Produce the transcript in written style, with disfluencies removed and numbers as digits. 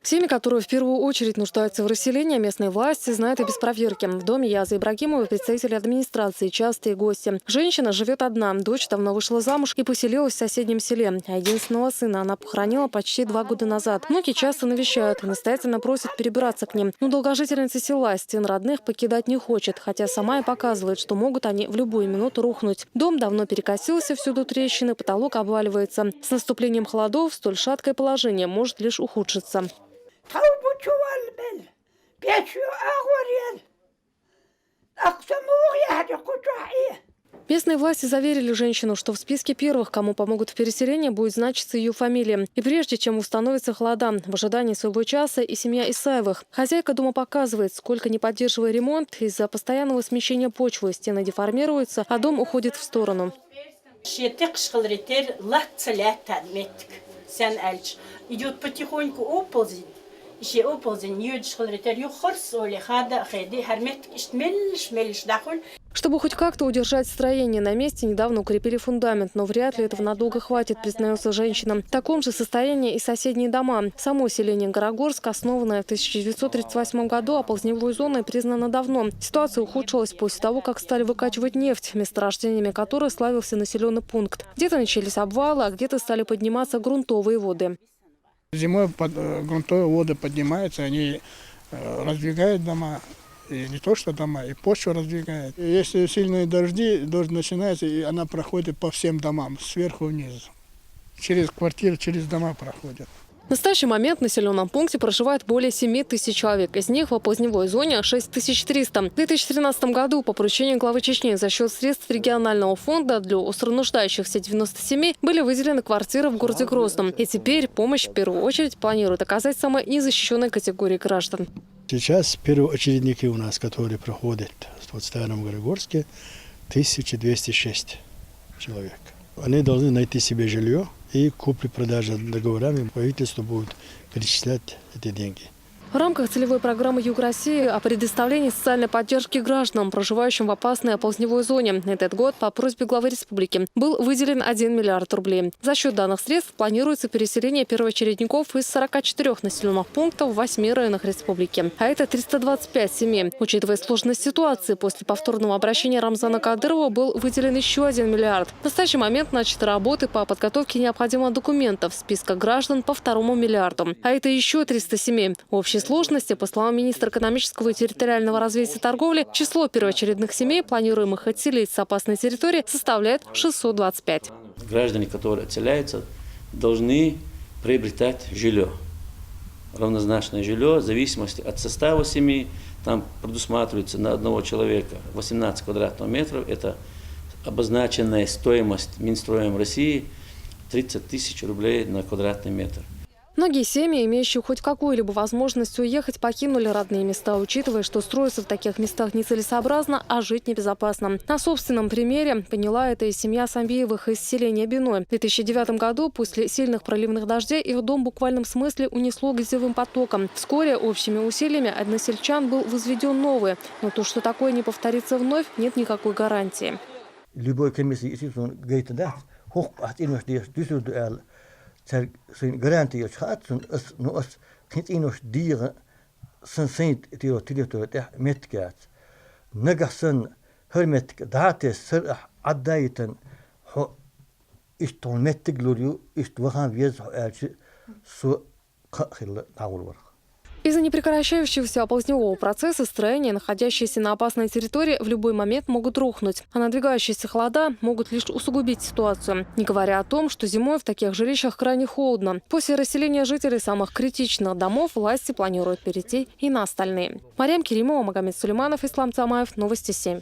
Семьи, которые в первую очередь нуждаются в расселении, местные власти знают и без проверки. В доме Язы Ибрагимовой представители администрации, частые гости. Женщина живет одна, дочь давно вышла замуж и поселилась в соседнем селе. А единственного сына она похоронила почти 2 года назад. Внуки часто навещают и настоятельно просят перебираться к ним. Но долгожительница села стен родных покидать не хочет, хотя сама и показывает, что могут они в любую минуту рухнуть. Дом давно перекосился, всюду трещины, потолок обваливается. С наступлением холодов столь шаткое положение может лишь ухудшиться. Местные власти заверили женщину, что в списке первых, кому помогут в переселении, будет значиться ее фамилия. И прежде чем установится холода, в ожидании своего часа и семья Исаевых. Хозяйка дома показывает, сколько не поддерживая ремонт, из-за постоянного смещения почвы стены деформируются, а дом уходит в сторону. Идет потихоньку оползень. Еще оползень, Чтобы хоть как-то удержать строение на месте, недавно укрепили фундамент, но вряд ли этого надолго хватит, признается женщина. В таком же состоянии и соседние дома. Само селение Горогорск, основанное в 1938 году, оползневой зоной признано давно. Ситуация ухудшилась после того, как стали выкачивать нефть, месторождениями которой славился населенный пункт. Где-то начались обвалы, а где-то стали подниматься грунтовые воды. Зимой грунтовые воды поднимаются, они раздвигают дома. И не то что дома, и почву раздвигает. И если сильные дожди, дождь начинается, и она проходит по всем домам, сверху вниз. Через квартиры, через дома проходит. В настоящий момент в населенном пункте проживает более 7 тысяч человек. Из них в оползневой зоне 6300. В 2013 году по поручению главы Чечни за счет средств регионального фонда для остронуждающихся 97 были выделены квартиры в городе Грозном. И теперь помощь в первую очередь планируют оказать самой незащищенной категории граждан. Сейчас первоочередники у нас, которые проходят в Старом Горогорске, 1206 человек. Они должны найти себе жилье, и купли-продажи договорами правительство будет перечислять эти деньги. В рамках целевой программы «Юг России» о предоставлении социальной поддержки гражданам, проживающим в опасной оползневой зоне, этот год по просьбе главы республики был выделен 1 миллиард рублей. За счет данных средств планируется переселение первоочередников из 44 населенных пунктов в 8 районах республики. А это 325 семей. Учитывая сложность ситуации, после повторного обращения Рамзана Кадырова был выделен еще 1 миллиард. В настоящий момент начаты работы по подготовке необходимых документов, списка граждан по 2 миллиарду. А это еще 300 семей. Общей сложности, по словам министра экономического и территориального развития и торговли, число первоочередных семей, планируемых отселить с опасной территории, составляет 625. Граждане, которые отселяются, должны приобретать жилье. Равнозначное жилье в зависимости от состава семьи. Там предусматривается на одного человека 18 квадратных метров. Это обозначенная стоимость Минстроем России 30 тысяч рублей на квадратный метр. Многие семьи, имеющие хоть какую-либо возможность уехать, покинули родные места, учитывая, что строиться в таких местах нецелесообразно, а жить небезопасно. На собственном примере поняла это и семья Самбиевых из селения Биной. В 2009 году после сильных проливных дождей их дом в буквальном смысле унесло грязевым потоком. Вскоре общими усилиями односельчан был возведен новый. Но то, что такое не повторится вновь, нет никакой гарантии. Любой комиссия гарантия хатsun но книт инош дира сенсент тио тилето меткат нагасан херметк дате сер аддайтен хо истон меттглурю иствахан вез су кахил наулвар. Из-за непрекращающегося оползневого процесса строения, находящиеся на опасной территории, в любой момент могут рухнуть. А надвигающиеся холода могут лишь усугубить ситуацию. Не говоря о том, что зимой в таких жилищах крайне холодно. После расселения жителей самых критичных домов власти планируют перейти и на остальные. Марьям Керимова, Магомед Сулейманов, Ислам Цамаев. Новости 7.